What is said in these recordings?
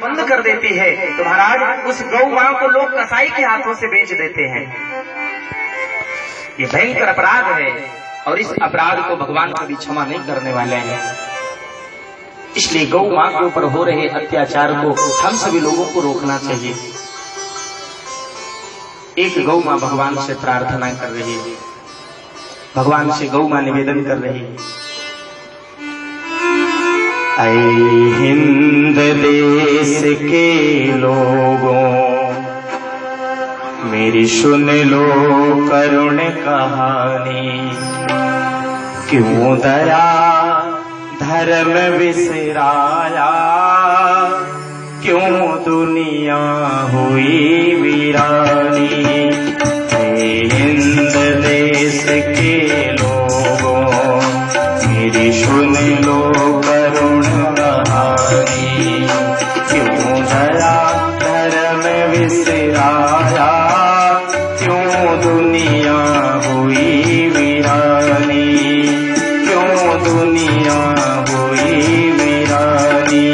बंद कर देती है तो महाराज उस गौ मां को लोग कसाई के हाथों से बेच देते हैं। ये भयंकर अपराध है और इस अपराध को भगवान कभी क्षमा नहीं करने वाले हैं। इसलिए गौ मां के ऊपर हो रहे अत्याचार को हम सभी लोगों को रोकना चाहिए। एक गौ मां भगवान से प्रार्थना कर रही है, भगवान से गौ मां निवेदन कर रही है, ऐ हिंद देश के लोगों मेरी सुन लो करुण कहानी, क्यों दया धर्म विसराया, क्यों दुनिया हुई वीरानी। ऐ हिंद देश के लोगों मेरी सुन लो करुण कहानी, क्यों दया धर्म विसराया, क्यों दुनिया हुई वीरानी, क्यों दुनिया हुई वीरानी।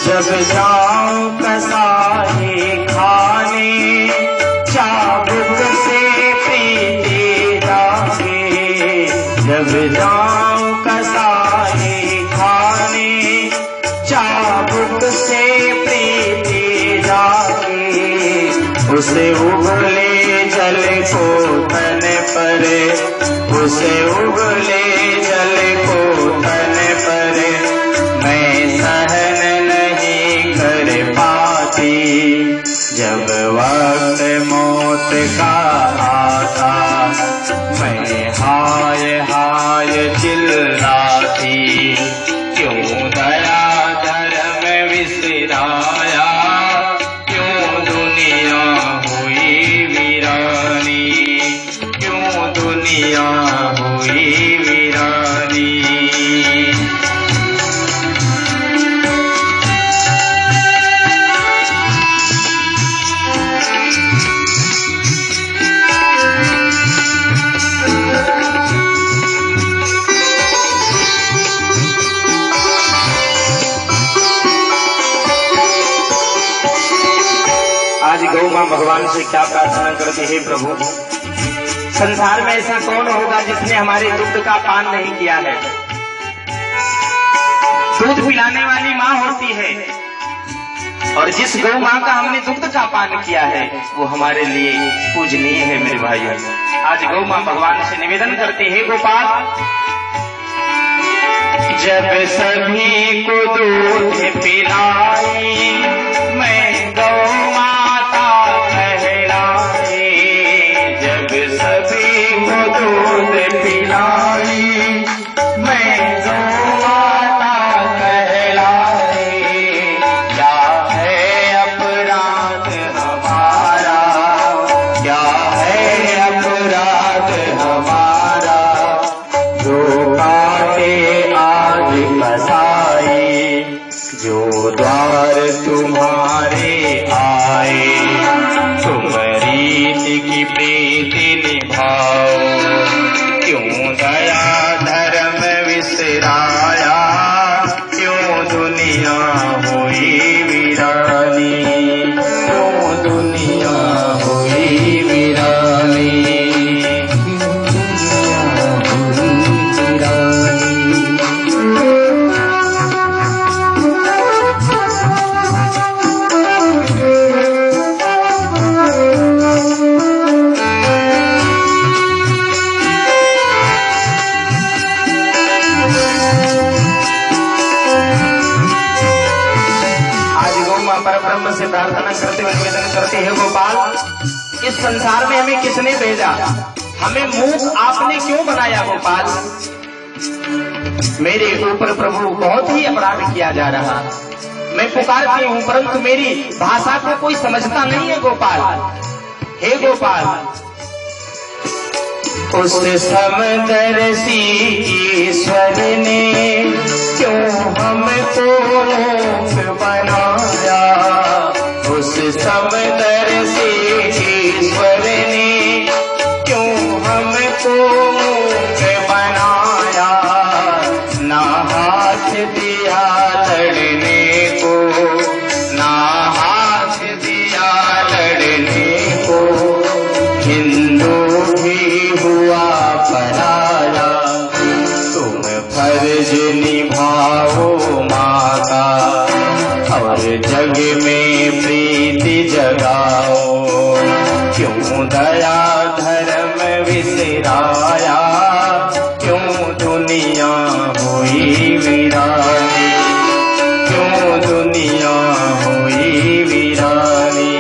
जब जाऊं कसाई खाने चाबुक से प्रीति जागे, जब जाऊं कसाई खाने चाबुक से प्रीति जागे, उसे उगले जल को तन पर, उसे उगले जल को तन पर मैं सहन कर पाती। जब वक्त मौत का आता मैं हाय हाय चिल्लाती, क्यों दया धर्म विसराया, क्यों दुनिया हुई वीरानी, क्यों दुनिया हुई वीरानी। आज गौ मां भगवान से क्या प्रार्थना करते हैं, प्रभु संसार में ऐसा कौन होगा जिसने हमारे दूध का पान नहीं किया है। दूध पिलाने वाली मां होती है और जिस गौ मां का हमने दूध का पान किया है वो हमारे लिए पूजनीय है। मेरे भाइयों, आज गौ मां भगवान से निवेदन करते हैं, गोपाल जब सभी को दूध पिलाई मैं गौ माता कहलाई, जब सभी को दूध पिलाई मैं गौ माता कहलाई। क्या है अपराध हमारा, क्या है अपराध हमारा, जो काटे आज कसाई, जो द्वार तुम्हारे आए, तुम रीत की प्रीति निभाओ, क्यों दया धर्म विसराया, क्यों दुनिया हुई वीरानी, क्यों दुनिया हुई वीरानी। परब्रह्म से प्रार्थना करते हुए निवेदन करते हैं, गोपाल इस संसार में हमें किसने भेजा, हमें मूक आपने क्यों बनाया। गोपाल मेरे ऊपर प्रभु बहुत ही अपराध किया जा रहा, मैं पुकारती हूँ परंतु मेरी भाषा को कोई समझता नहीं है। गोपाल हे गोपाल, उस समदर्शी ईश्वर ने हमको मूक बनाया, उस समंदर से ईश्वर ने क्यों हमको मूक बनाया। ना हाथ दिया लड़ने को, ना हाथ दिया लड़ने को, हिंदू भी हुआ पराया। तुम फर्ज निभाओ माँ का और जग में प्रीति जगाओ। क्यों दया धर्म विसराया, क्यों दुनिया हुई वीरानी, क्यों दुनिया हुई वीरानी।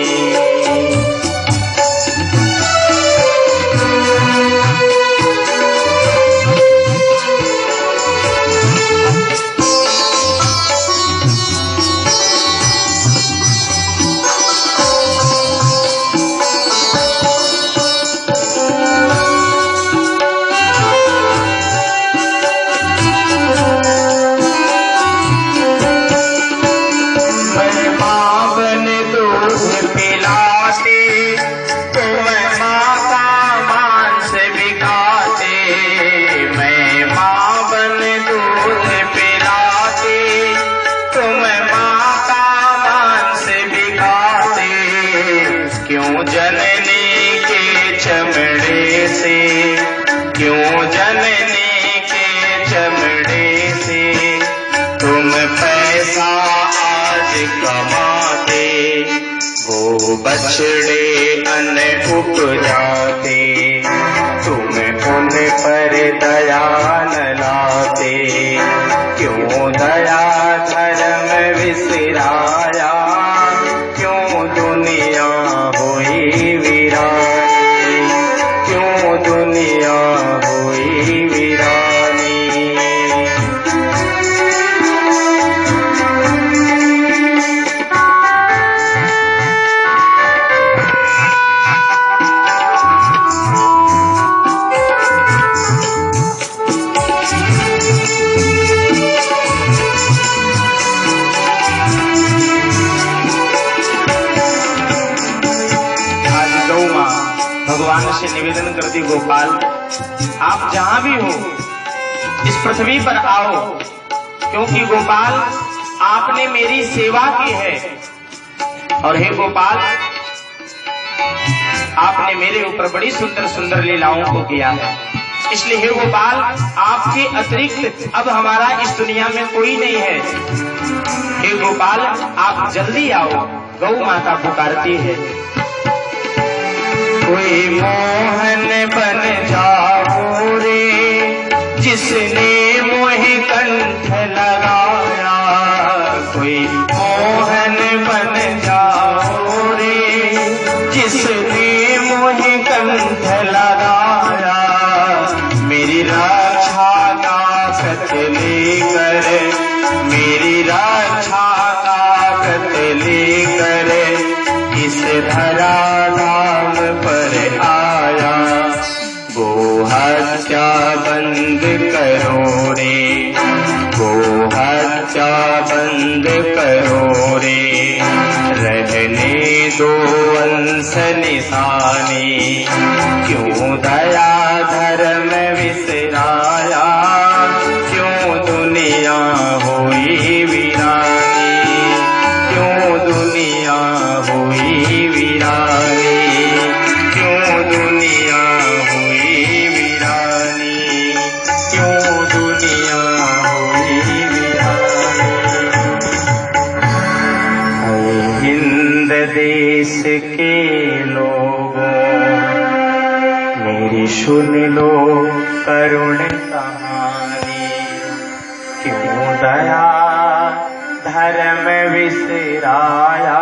क्यों जननी के चमड़े से तुम पैसा आज कमाते, वो बछड़े अन उपजाते, तुम उन पर दया न लाते। क्यों दया धर्म विसराया, क्यों दुनिया हुई वीरानी, क्यों दुनिया हुई वीरानी। भगवान से निवेदन करती, गोपाल आप जहां भी हो इस पृथ्वी पर आओ, क्योंकि गोपाल आपने मेरी सेवा की है। और हे गोपाल, आपने मेरे ऊपर बड़ी सुंदर सुंदर लीलाओं को किया है, इसलिए हे गोपाल आपके अतिरिक्त अब हमारा इस दुनिया में कोई नहीं है। हे गोपाल आप जल्दी आओ, गौ माता पुकारती है। कोई मोहन बन जाओ रे, जिसने मोहि कंठ लगाया। कोई मोहन बन जाओ रे, जिसने मोहि कंठ लगाया। मेरी रक्षा ताकत लेकर, मेरी रक्षा ताकत लेकर इस धरा धाम पर आया। गो हत्या बंद करो रे, गो हत्या बंद करो रे, रहने दो वंश निशानी। क्यों दया धर्म विसराया, क्यों दुनिया हुई वीरानी, क्यों दुनिया हुई वीरानी, क्यों दुनिया हुई वीरानी, क्यों दुनिया हुई वीरानी। हिंद देश के लोगों मेरी सुन लो करुण कहानी। क्यों दया धर्म विसराया,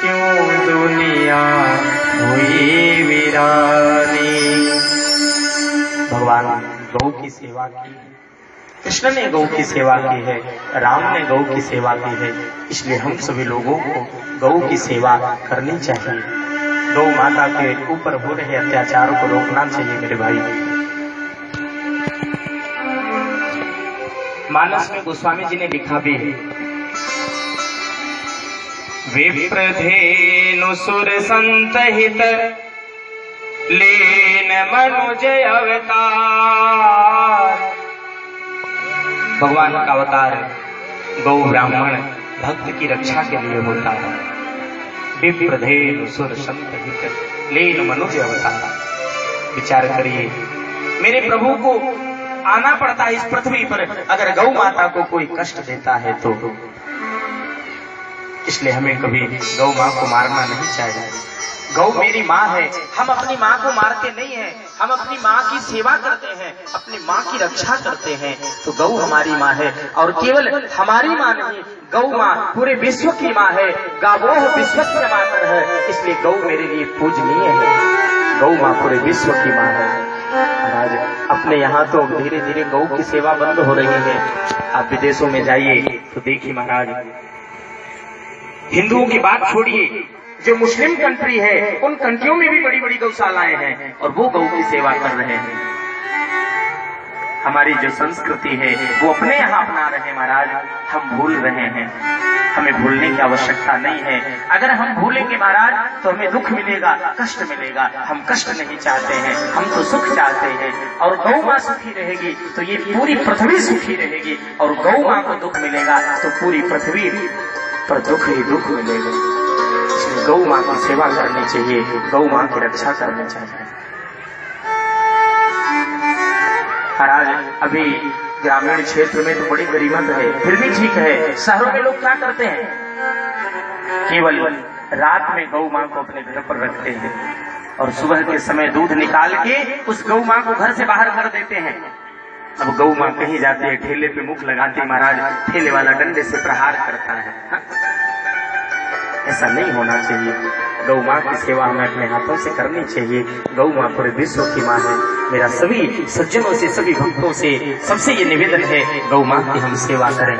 क्यों दुनिया हुई वीरानी। भगवान गौ की सेवा की, कृष्ण ने गौ की सेवा की है, राम ने गौ की सेवा की है, इसलिए हम सभी लोगों को गौ की सेवा करनी चाहिए। गौ माता के ऊपर हो रहे अत्याचारों को रोकना चाहिए मेरे भाई। मानस में गोस्वामी जी ने लिखा भी है, विप्रधेनु सुर संतहित लीन मनुज अवतार। भगवान का अवतार गौ ब्राह्मण भक्त की रक्षा के लिए होता है। विप्रधेनु सुर संतहित लीन मनुज अवतार। विचार करिए, मेरे प्रभु को आना पड़ता है इस पृथ्वी पर, अगर गौ माता को कोई कष्ट देता है तो। इसलिए हमें कभी गौ माँ को मारना नहीं चाहिए। गौ मेरी माँ है, हम अपनी माँ को मारते नहीं हैं, हम अपनी माँ की सेवा करते हैं, अपनी माँ की रक्षा करते हैं। तो गौ हमारी माँ है, और केवल हमारी माँ नहीं, गौ माँ पूरे विश्व की माँ है। गावोह विश्वस्य मातर है, इसलिए गौ मेरे लिए पूजनीय है। गौ माँ पूरे विश्व की माँ है। महाराज अपने यहाँ तो धीरे धीरे गौ की सेवा बंद हो रही है। आप विदेशों में जाइए तो देखिए महाराज, हिंदुओं की बात छोड़िए, जो मुस्लिम कंट्री है उन कंट्रियों में भी बड़ी बड़ी गौशालाएं हैं और वो गौ की सेवा कर रहे हैं। हमारी जो संस्कृति है वो अपने यहाँ अपना रहे हैं महाराज, हम भूल रहे हैं। हमें भूलने की आवश्यकता नहीं है। अगर हम भूलेंगे महाराज तो हमें दुख मिलेगा, कष्ट मिलेगा। हम कष्ट नहीं चाहते हैं, हम तो सुख चाहते हैं। और गौ माँ सुखी रहेगी तो ये पूरी पृथ्वी सुखी रहेगी, और गौ माँ को दुख मिलेगा तो पूरी पृथ्वी पर दुख ही दुख मिलेगा। इसलिए गौ माँ की सेवा करनी चाहिए, गौ माँ की रक्षा करनी चाहिए। महाराज अभी ग्रामीण क्षेत्र में तो बड़ी गरीबत है, फिर भी ठीक है। शहरों में लोग क्या करते हैं, केवल रात में गौ माँ को अपने घर पर रखते हैं और सुबह के समय दूध निकाल के उस गौ माँ को घर से बाहर कर देते हैं। अब गौ माँ कहीं जाती है, ठेले पे मुख लगाती है महाराज, ठेले वाला डंडे से प्रहार करता है। ऐसा नहीं होना चाहिए। गौ माँ की सेवा हमें अपने हाथों से करनी चाहिए। गौ माँ पूरे विश्व की माँ है। मेरा सभी सज्जनों से, सभी भक्तों से सबसे ये निवेदन है, गौ माँ की हम सेवा करें।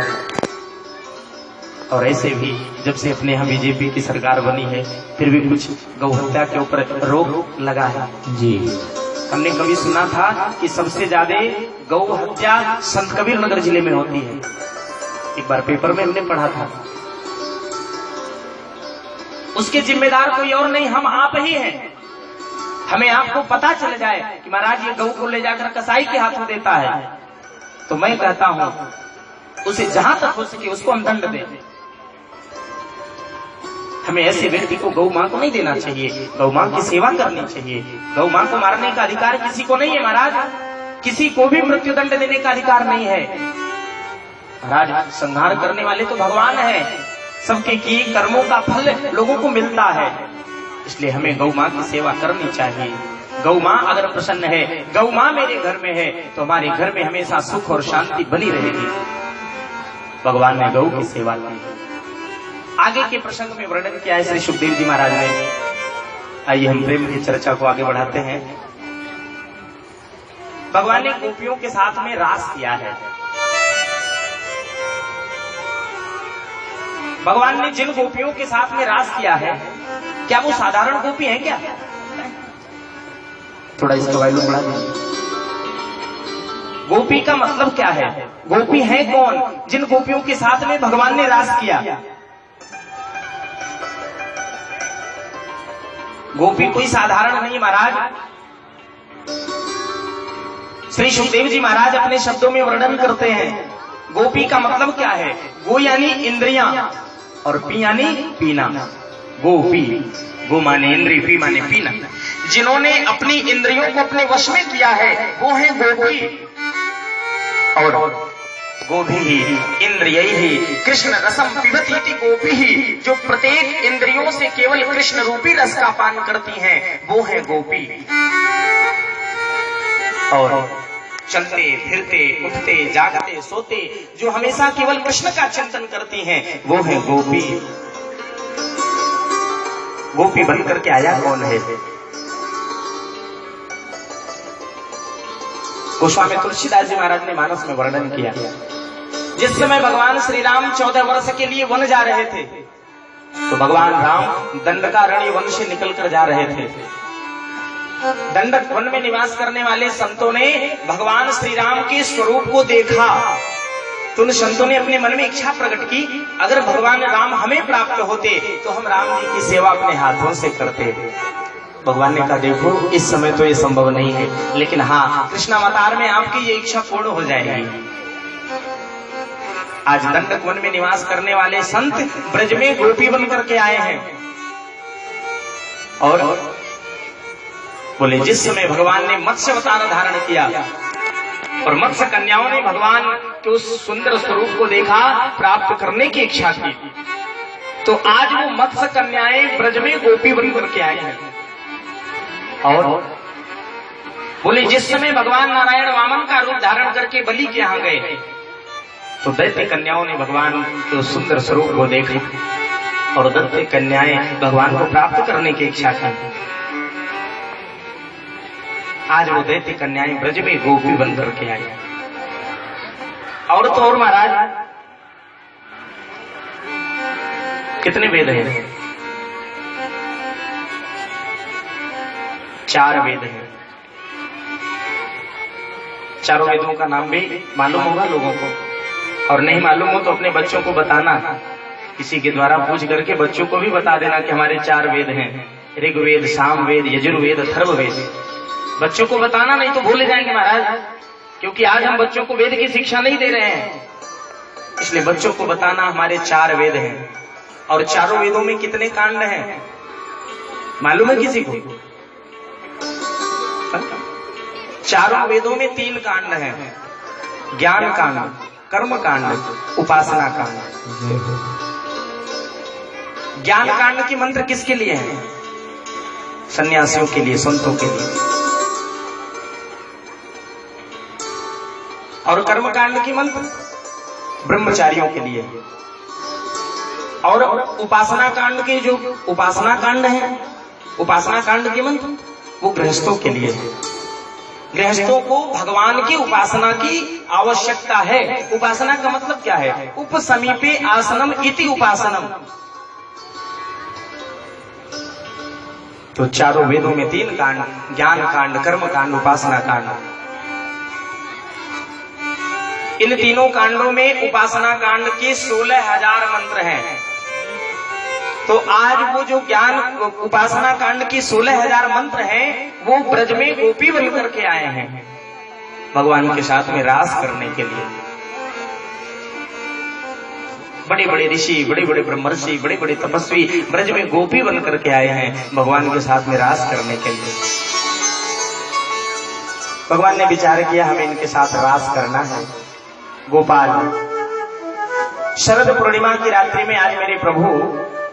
और ऐसे भी जब से अपने यहाँ बीजेपी की सरकार बनी है, फिर भी कुछ गौ हत्या के ऊपर रोक लगा है जी। हमने कभी सुना था कि सबसे ज्यादा गौ हत्या संत कबीर नगर जिले में होती है। एक बार पेपर में हमने पढ़ा था। उसके जिम्मेदार कोई और नहीं, हम आप ही हैं। हमें आपको पता चल जाए कि महाराज ये गौ को ले जाकर कसाई के हाथों देता है, तो मैं कहता हूं उसे जहां तक हो सके उसको हम दंड दें। हमें ऐसे व्यक्ति को गौ माँ को नहीं देना चाहिए, गौ माँ की सेवा करनी चाहिए। गौ माँ को मारने का अधिकार किसी को नहीं है महाराज, किसी को भी मृत्यु दंड देने का अधिकार नहीं है महाराज। संहार करने वाले तो भगवान है, सबके किए कर्मों का फल लोगों को मिलता है। इसलिए हमें गौ माँ की सेवा करनी चाहिए। गौ माँ अगर प्रसन्न है, गौ माँ मेरे घर में है, तो हमारे घर में हमेशा सुख और शांति बनी रहेगी। भगवान ने गौ की सेवा की। आगे के प्रसंग में वर्णन किया है श्री सुखदेव जी महाराज ने। आइए हम प्रेम की चर्चा को आगे बढ़ाते हैं। भगवान ने गोपियों के साथ में रास किया है। भगवान ने जिन गोपियों के साथ में रास किया है, क्या वो साधारण गोपी हैं क्या? थोड़ा इसका वॉल्यूम बढ़ा दीजिए। गोपी का मतलब क्या है? गोपी है कौन? जिन गोपियों के साथ में भगवान ने रास किया। गोपी कोई साधारण नहीं महाराज। श्री सुखदेव जी महाराज अपने शब्दों में वर्णन करते हैं, गोपी का मतलब क्या है? गो यानी इंद्रियां और पी यानी पीना। गोपी, गो माने इंद्रिय, पी माने पीना। जिन्होंने अपनी इंद्रियों को अपने वश में किया है वो है गोपी। और गोपी ही इंद्रिय ही कृष्ण रसम पिबती थी। गोपी ही जो प्रत्येक इंद्रियों से केवल कृष्ण रूपी रस का पान करती हैं, वो है गोपी। और चलते फिरते उठते जागते सोते जो हमेशा केवल कृष्ण का चिंतन करती हैं, वो है गोपी। गोपी बनकर के आया कौन है? गोस्वामी तुलसीदास जी महाराज ने मानस में वर्णन किया। जिस समय भगवान श्री राम 14 वर्ष के लिए वन जा रहे थे, तो भगवान राम दंडकारण्य वन से निकलकर जा रहे थे। दंडक वन में निवास करने वाले संतों ने भगवान श्री राम के स्वरूप को देखा तो उन संतों ने अपने मन में इच्छा प्रकट की, अगर भगवान राम हमें प्राप्त होते तो हम राम जी की सेवा अपने हाथों से करते। भगवान ने कहा देखो इस समय तो ये संभव नहीं है, लेकिन हाँ कृष्णावतार में आपकी ये इच्छा पूर्ण हो जाएगी। आज दंडक वन में निवास करने वाले संत ब्रज में गोपी बन करके आए हैं और बोले जिस समय भगवान ने मत्स्य अवतार धारण किया और मत्स्य कन्याओं ने भगवान के उस सुंदर स्वरूप को देखा, प्राप्त करने की इच्छा की, तो आज वो मत्स्य कन्याएं ब्रज में गोपी बन करके आए हैं। और बोले जिस समय भगवान नारायण वामन का रूप धारण करके बलि के यहाँ गए तो दैत्य कन्याओं ने भगवान के उस सुंदर स्वरूप को देखा और दैत्य कन्याएं भगवान को प्राप्त करने की इच्छा की। आज वो दैत्य कन्याएं ब्रज में गोपी बन करके आई। और तो और महाराज कितने वेद हैं? 4 वेद हैं। चारों वेदों का नाम भी मालूम होगा लोगों को, और नहीं मालूम हो तो अपने बच्चों को बताना, किसी के द्वारा पूछ करके बच्चों को भी बता देना कि हमारे 4 वेद हैं, ऋग्वेद, सामवेद, यजुर्वेद, अथर्ववेद। बच्चों को बताना, नहीं तो भूल जाएंगे महाराज, क्योंकि आज हम बच्चों को वेद की शिक्षा नहीं दे रहे हैं, इसलिए बच्चों को बताना हमारे 4 वेद हैं। और चारों वेदों में कितने कांड हैं मालूम है किसी को? चारों वेदों में 3 कांड हैं, ज्ञान कांड, कर्म कांड, उपासना कांड। ज्ञान कांड की मंत्र किसके लिए है? सन्यासियों के लिए, संतों के लिए। और कर्म कांड की मंत्र ब्रह्मचारियों के लिए। और उपासना कांड के जो उपासना कांड है, उपासना कांड के मंत्र वो गृहस्थों के लिए है। गृहस्थों को भगवान की उपासना की आवश्यकता है। उपासना का मतलब क्या है? उपसमीपे आसनम इति उपासनम। तो चारों वेदों में 3 कांड, ज्ञान कांड, कर्म कांड, उपासना कांड। इन तीनों कांडों में उपासना कांड के 16,000 मंत्र हैं। तो आज वो जो ज्ञान उपासना कांड की 16,000 मंत्र हैं, वो ब्रज में गोपी बन करके आए हैं भगवान के साथ में रास करने के लिए। बड़े बड़े ऋषि, बड़े बड़े ब्रह्मर्षि, बड़े बड़े तपस्वी ब्रज में गोपी बन करके आए हैं भगवान के साथ में रास करने के लिए। भगवान ने विचार किया हमें इनके साथ रास करना है। गोपाल, शरद पूर्णिमा की रात्रि में आज मेरे प्रभु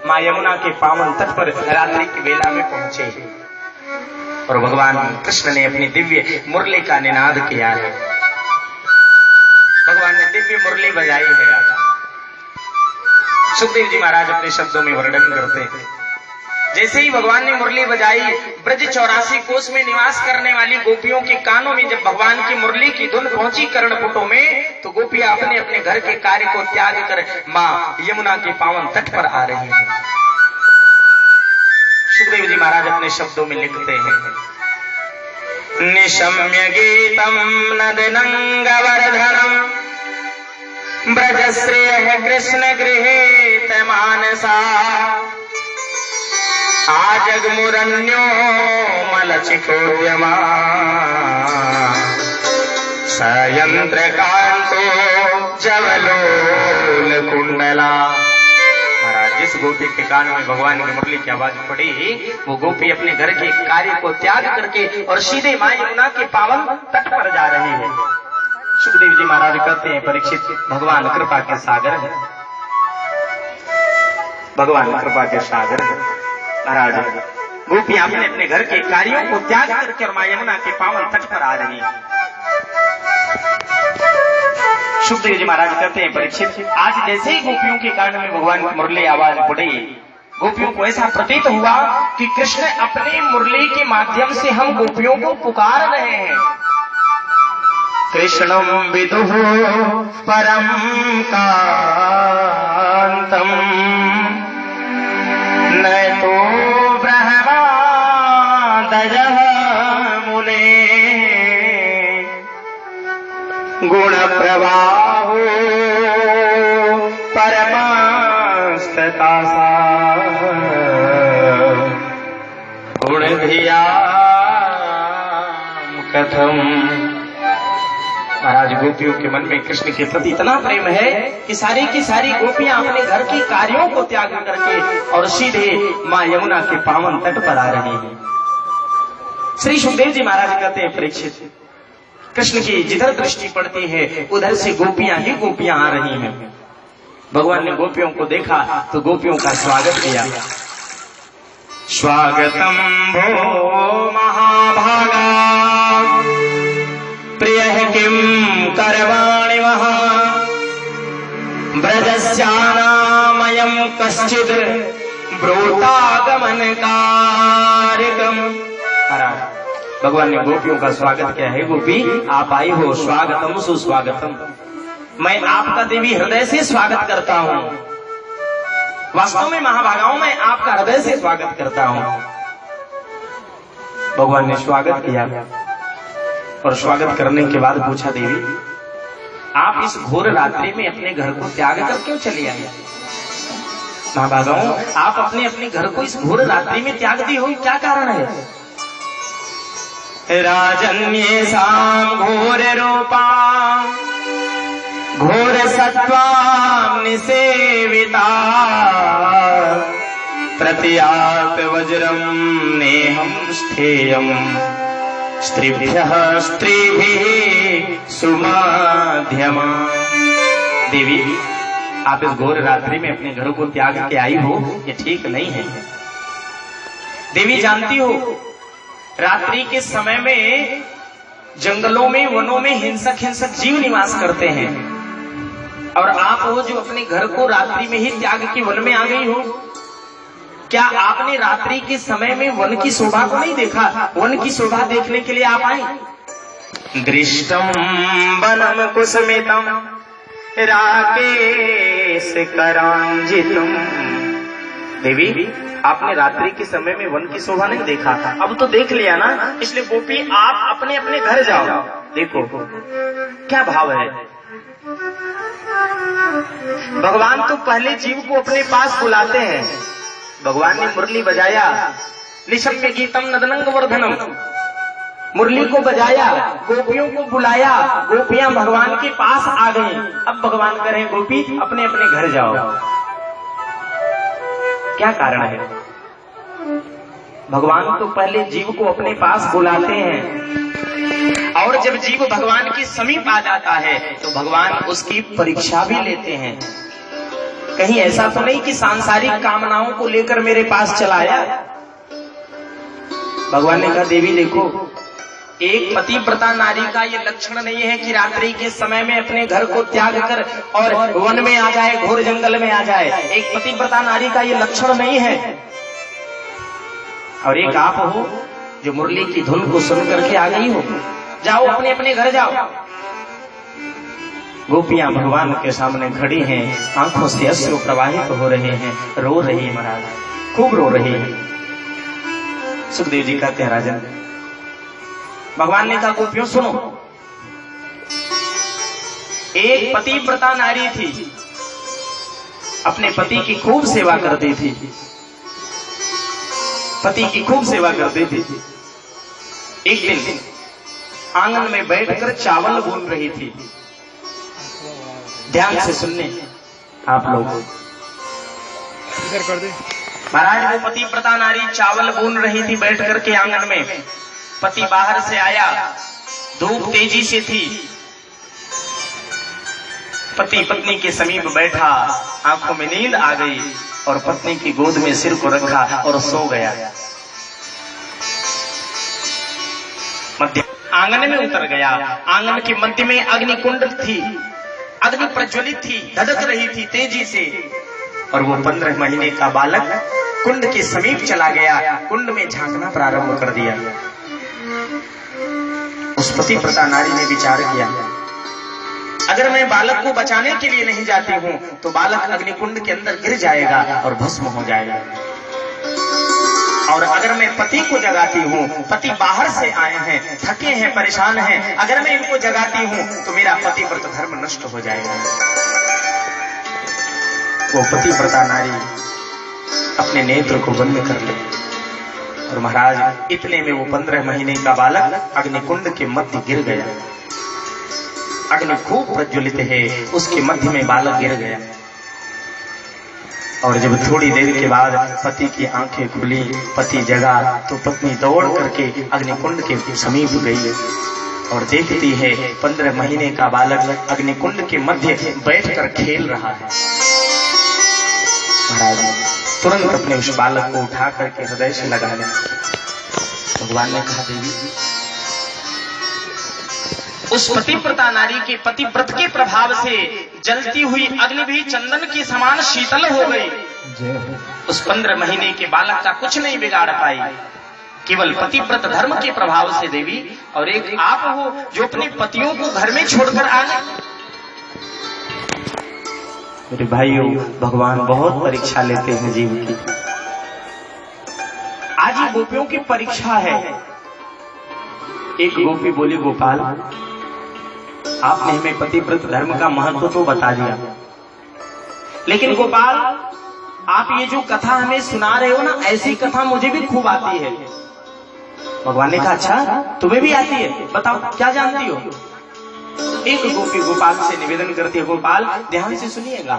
मां यमुना के पावन तट पर रात्रि की वेला में पहुंचे और भगवान कृष्ण ने अपनी दिव्य मुरली का निनाद किया है। भगवान ने दिव्य मुरली बजाई है। सुखदेव जी महाराज अपने शब्दों में वर्णन करते हैं, जैसे ही भगवान ने मुरली बजाई, ब्रज 84 कोस में निवास करने वाली गोपियों के कानों में जब भगवान की मुरली की धुन पहुंची कर्णपुटों में, तो गोपियां अपने अपने घर के कार्य को त्याग कर मां यमुना के पावन तट पर आ रही हैं। सुखदेव जी महाराज अपने शब्दों में लिखते हैं, निशम्य गीतम नदनंगवर्धनम ब्रजश्रेय कृष्ण गृहीत मानसा आजगमुरन्यो मलचिकोद्यमा सयंत्र कांतो जवलोल कुंडला। महाराज जिस गोपी के कान में भगवान की मुरली की आवाज पड़ी, वो गोपी अपने घर के कार्य को त्याग करके और सीधे मां यमुना के पावन तट पर जा रही है। सुखदेव जी महाराज कहते हैं, परीक्षित, भगवान कृपा के सागर है, भगवान कृपा के सागर है। महाराज गोपियां अपने अपने घर के कार्यों को त्याग करके और मां यमुना के पावन तट पर आ रही हैं। सुखदेव जी महाराज कहते हैं, परीक्षित, आज जैसे ही गोपियों के कान में भगवान की मुरली आवाज पड़ी, गोपियों को ऐसा प्रतीत हुआ कि कृष्ण अपने मुरली के माध्यम से हम गोपियों को पुकार रहे हैं। कृष्णम विदुः परम कांतम नयतो ब्रह्मादयः मुने गुण प्रवाहो कथम। महाराज गोपियों के मन में कृष्ण के प्रति इतना प्रेम है कि सारी की सारी गोपियां अपने घर की कार्यों को त्याग करके और सीधे मां यमुना के पावन तट पर आ रही हैं। श्री सुखदेव जी महाराज कहते हैं, परीक्षित, कृष्ण की जिधर दृष्टि पड़ती है उधर से गोपियां ही गोपियां आ रही हैं। भगवान ने गोपियों को देखा तो गोपियों का स्वागत किया। स्वागतम भो महाभागा प्रिय किम करवाणि महा ब्रजस्यानामयं कश्चित् ब्रूतागमन कार्यक्रम। महाराज भगवान ने गोपियों का स्वागत किया है। गोपी आप आई हो, स्वागतम सुस्वागतम। मैं आपका देवी हृदय से स्वागत करता हूँ। वास्तव में महाभागाओं में आपका हृदय से स्वागत करता हूँ। भगवान ने स्वागत किया और स्वागत करने के बाद पूछा, देवी आप इस घोर रात्रि में अपने घर को त्याग कर क्यों चली आई? महाभागाओं आप अपने घर को इस घोर रात्रि में त्याग दी हो, क्या कारण है? राजन्येषां घोर रूपा घोर सत्त्वां निसेविता प्रत्यात वज्रं नेहं स्थेयं स्त्रीभ्यः स्त्रीभिः सुमाध्यमा। देवी आप इस घोर रात्रि में अपने घर को त्याग के आई हो, ये ठीक नहीं है। देवी जानती हो रात्रि के समय में जंगलों में वनों में हिंसक जीव निवास करते हैं और आप हो जो अपने घर को रात्रि में ही त्याग के वन में आ गई हो। क्या आपने रात्रि के समय में वन की शोभा को नहीं देखा? वन की शोभा देखने के लिए आप आई। दृष्टं वनं कुसुमितं राकेश करांजितुम। देवी आपने रात्रि के समय में वन की शोभा नहीं देखा, अब तो देख लिया ना, इसलिए गोपी आप अपने अपने घर जाओ। देखो क्या भाव है। भगवान तो पहले जीव को अपने पास बुलाते हैं। भगवान ने मुरली बजाया, निशम्य गीतम नदनंग वर्धनम, मुरली को बजाया, गोपियों को बुलाया, गोपियां भगवान के पास आ गई। अब भगवान करें गोपी अपने अपने घर जाओ। क्या कारण है? भगवान तो पहले जीव को अपने पास बुलाते हैं और जब जीव भगवान के समीप आ जाता है तो भगवान उसकी परीक्षा भी लेते हैं। कहीं ऐसा तो नहीं कि सांसारिक कामनाओं को लेकर मेरे पास चला आया। भगवान ने कहा, देवी देखो, एक पतिव्रता नारी का ये लक्षण नहीं है कि रात्रि के समय में अपने घर को त्याग कर और वन में आ जाए, घोर जंगल में आ जाए। एक पतिव्रता नारी का ये लक्षण नहीं है। और एक आप हो जो मुरली की धुन को सुन करके आ गई हो। जाओ अपने अपने घर जाओ। गोपियां भगवान के सामने खड़ी हैं, आंखों से अश्रु प्रवाहित हो रहे हैं, रो रही है महाराज, खूब रो रही है। सुखदेव जी कहते हैं, राजन भगवान ने कहा, गोपियों सुनो, एक पतिव्रता नारी थी, अपने पति की खूब सेवा करती थी, पति की खूब सेवा करती थी। एक दिन आंगन में बैठकर चावल भून रही थी। ध्यान से सुनने आप लोग। इधर कर दे महाराज, वो पतिव्रता नारी चावल भून रही थी बैठ करके आंगन में। पति बाहर से आया, धूप तेजी से थी। पति पत्नी के समीप बैठा, आंखों में नींद आ गई और पत्नी की गोद में सिर को रखा और सो गया। मध्य आंगन में उतर गया। आंगन के मध्य में अग्निकुंड थी, अग्नि प्रज्वलित थी, धधक रही थी तेजी से। और वो 15 महीने का बालक कुंड के समीप चला गया, कुंड में झांकना प्रारंभ कर दिया। उस पतिव्रता नारी ने विचार किया, अगर मैं बालक को बचाने के लिए नहीं जाती हूं तो बालक अग्निकुंड के अंदर गिर जाएगा और भस्म हो जाएगा। और अगर मैं पति को जगाती हूं, पति बाहर से आए हैं, थके हैं, परेशान हैं, अगर मैं इनको जगाती हूं तो मेरा पतिव्रत धर्म नष्ट हो जाएगा। वो पतिव्रता नारी अपने नेत्र को बंद कर ले और महाराज इतने में वो 15 महीने का बालक अग्निकुंड के मध्य गिर गया। अग्नि खूब प्रज्वलित है, उसके मध्य में बालक गिर गया। और जब थोड़ी देर के बाद पति की आंखें खुली, पति जगा, तो पत्नी दौड़ करके अग्निकुंड के समीप गई और देखती है 15 महीने का बालक अग्निकुंड के मध्य बैठकर खेल रहा है। महाराज तुरंत अपने उस बालक को उठा करके हृदय से लगा लिया। भगवान ने कहा, देवी, उस पतिव्रता नारी के पतिव्रत के प्रभाव से जलती हुई अग्नि भी चंदन के समान शीतल हो गई। उस 15 महीने के बालक का कुछ नहीं बिगाड़ पाई, केवल पतिव्रत धर्म के प्रभाव से देवी। और एक आप हो जो अपने पतियों को घर में छोड़कर आ गए। मेरे भाइयों, भगवान बहुत परीक्षा लेते हैं जीव की। आज ये गोपियों की परीक्षा है। एक गोपी बोली, गोपाल, आपने हमें पतिव्रत धर्म का महत्व तो बता दिया, लेकिन गोपाल, आप ये जो कथा हमें सुना रहे हो ना, ऐसी कथा मुझे भी खूब आती है। भगवान ने कहा, अच्छा तुम्हें भी आती है, बताओ क्या जानती हो। एक गोपी गोपाल से निवेदन करती है, गोपाल ध्यान से सुनिएगा।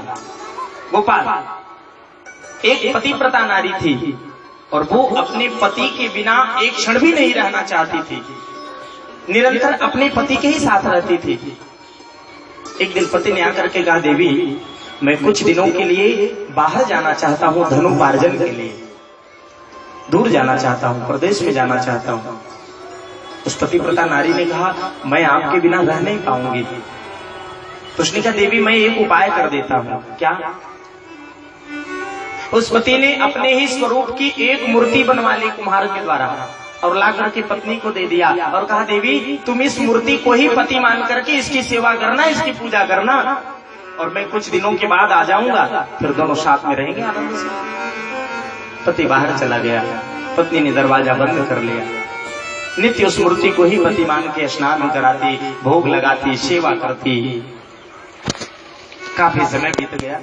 गोपाल, एक पतिव्रता नारी थी और वो अपने पति के बिना एक क्षण भी नहीं रहना चाहती थी, निरंतर अपने पति के ही साथ रहती थी। एक दिन पति ने आकर के कहा, देवी, मैं कुछ दिनों के लिए बाहर जाना चाहता हूँ, धनोपार्जन के लिए दूर जाना चाहता हूँ, प्रदेश में जाना चाहता हूँ। उस पतिव्रता नारी ने कहा, मैं आपके बिना रह नहीं पाऊंगी। तो उसने कहा, देवी, मैं एक उपाय कर देता हूँ। क्या? उस पति ने अपने ही स्वरूप की एक मूर्ति बनवा ली कुम्हार के द्वारा और ला करके पत्नी को दे दिया और कहा, देवी, तुम इस मूर्ति को ही पति मान करके इसकी सेवा करना, इसकी पूजा करना, और मैं कुछ दिनों के बाद आ जाऊंगा, फिर दोनों साथ में रहेंगे आनंद से। पति बाहर चला गया, पत्नी ने दरवाजा बंद कर लिया। नित्य उस मूर्ति को ही पति मान के स्नान कराती, भोग लगाती, सेवा करती। काफी समय बीत गया।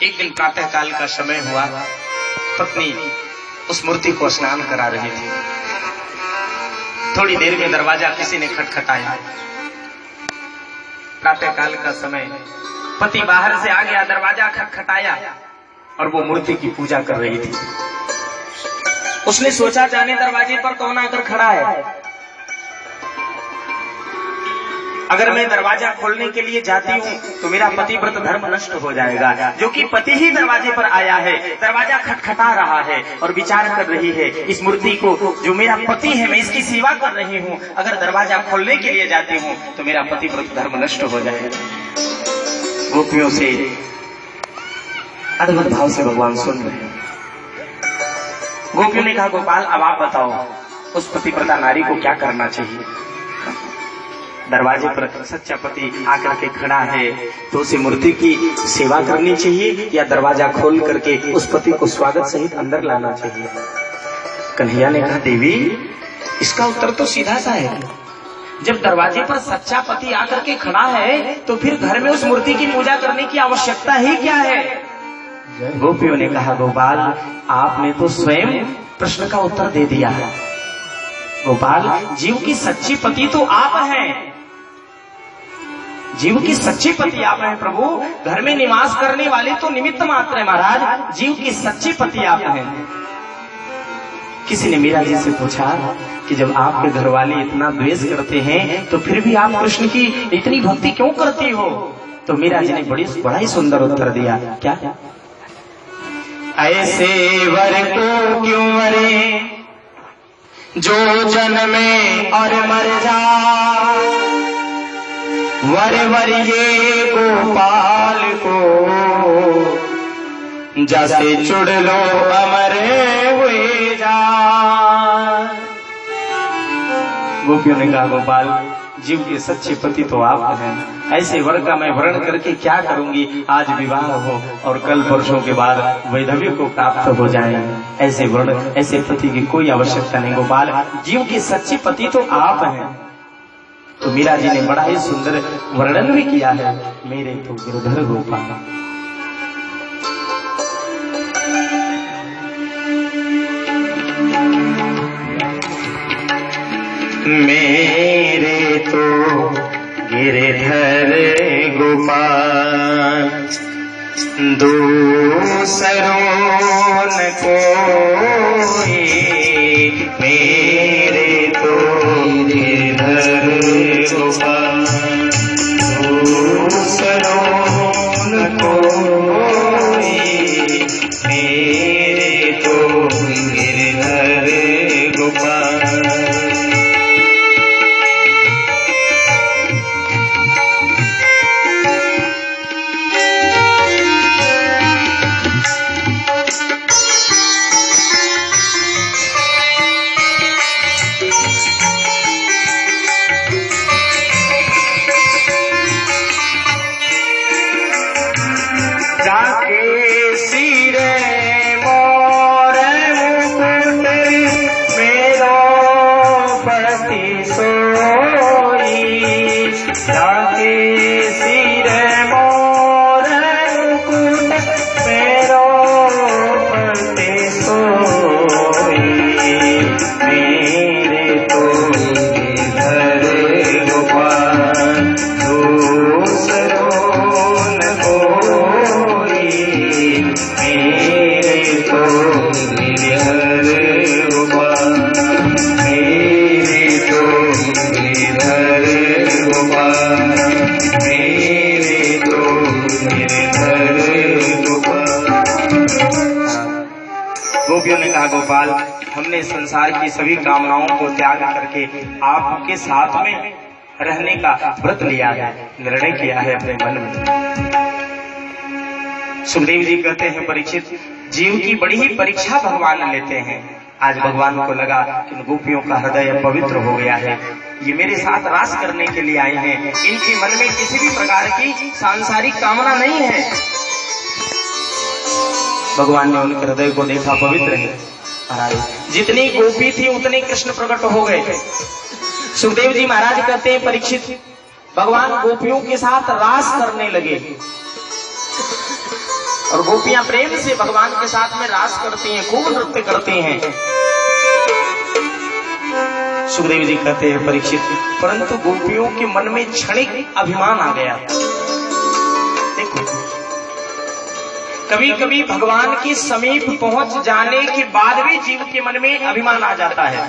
एक दिन प्रातः काल का समय हुआ, पत्नी उस मूर्ति को स्नान करा रही थी। थोड़ी देर में दरवाजा किसी ने खटखटाया। प्रातः काल का समय, पति बाहर से आ गया, दरवाजा खटखटाया और वो मूर्ति की पूजा कर रही थी। उसने सोचा, जाने दरवाजे पर कौन आकर खड़ा है। अगर मैं दरवाजा खोलने के लिए जाती हूँ तो मेरा पतिव्रत धर्म नष्ट हो जाएगा, जो कि पति ही दरवाजे पर आया है, दरवाजा खटखटा रहा है और विचार कर रही है, इस मूर्ति को जो मेरा पति है, मैं इसकी सेवा कर रही हूँ, अगर दरवाजा खोलने के लिए जाती हूँ तो मेरा पतिव्रत धर्म नष्ट हो जाएगा। गोपियों से अद्भुत भाव से भगवान सुन रहे हैं। गोपियों ने कहा, गोपाल, अब आप बताओ, उस पतिव्रता नारी को क्या करना चाहिए। दरवाजे पर सच्चा पति आकर के खड़ा है तो उसे मूर्ति की सेवा करनी चाहिए या दरवाजा खोल करके उस पति को स्वागत सहित अंदर लाना चाहिए। कन्हैया ने कहा, देवी, इसका उत्तर तो सीधा सा है। जब दरवाजे पर सच्चा पति आकर के खड़ा है तो फिर घर में उस मूर्ति की पूजा करने की आवश्यकता ही क्या है। गोपियों ने कहा, गोपाल, आपने तो स्वयं प्रश्न का उत्तर दे दिया है। गोपाल, जीव की सच्ची पति तो आप हैं, जीव की सच्ची पति आप हैं प्रभु। घर में निवास करने वाले तो निमित्त मात्र है महाराज, जीव की सच्ची पति आप हैं। किसी ने मीरा जी से पूछा कि जब आपके घर वाले इतना द्वेष करते हैं तो फिर भी आप कृष्ण की इतनी भक्ति क्यों करती हो। तो मीरा जी ने बड़ा ही सुंदर उत्तर दिया। क्या? ऐसे वर को क्यों मरे जो जन्मे और मर जाए, वर वर ये गोपाल को जैसे चुड़ लो अमरे हुए जाए। गोपियों ने कहा, गोपाल, जीव के सच्चे पति तो आप हैं, ऐसे वर का मैं वर्ण करके क्या करूंगी। आज विवाह हो और कल परसों के बाद वैधव्य को प्राप्त हो जाए, ऐसे वर्ण ऐसे पति की कोई आवश्यकता नहीं। गोपाल, जीव के सच्चे पति तो आप हैं। तो मीरा जी ने बड़ा ही सुंदर वर्णन भी किया है, मेरे तो गिरधर गोपाल। मेरे तो गिरधर गोपाल, दूसरों न कोई, मेरे तो गिरधर गोपाल, दूसरों न कोई, मेरे तो गिरधर गोपाल। जाके सिरे मोर मुकुट मेरो पति सोई, जाके सिरे मोर मुकुट मेरो पति सोई, मेरे तो गिरधर गोपाल, दूसरों न कोई, मेरे तो गिरधर गोपाल, मेरे तो गिरधर गोपाल, मेरे तो गिरधर गोपाल। गोपियों ने कहा, गोपाल, हमने संसार की सभी कामनाओं को त्याग करके आपके साथ में रहने का व्रत लिया है, निर्णय किया है अपने मन में। सुखदेव जी कहते हैं, परीक्षित, जीव की बड़ी ही परीक्षा भगवान लेते हैं। आज भगवान को लगा कि गोपियों का हृदय पवित्र हो गया है, ये मेरे साथ रास करने के लिए आए हैं, इनके मन में किसी भी प्रकार की सांसारिक कामना नहीं है। भगवान ने उनके हृदय को देखा, पवित्र है। जितनी गोपी थी उतने कृष्ण प्रकट हो गए। सुखदेव जी महाराज कहते हैं, परीक्षित, भगवान गोपियों के साथ रास करने लगे और गोपियां प्रेम से भगवान के साथ में रास करती हैं, खूब नृत्य करती हैं। सुखदेव जी कहते हैं, परीक्षित, परंतु गोपियों के मन में क्षणिक अभिमान आ गया। देखो, कभी कभी भगवान के समीप पहुंच जाने के बाद भी जीव के मन में अभिमान आ जाता है।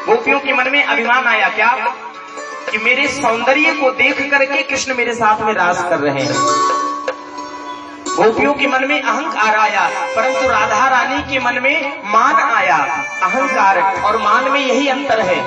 गोपियों के मन में अभिमान आया क्या कि मेरे सौंदर्य को देख करके कृष्ण मेरे साथ में रास कर रहे हैं। गोपियों के मन में अहंकार आया, परंतु राधा रानी के मन में मान आया। अहंकार और मान में यही अंतर है।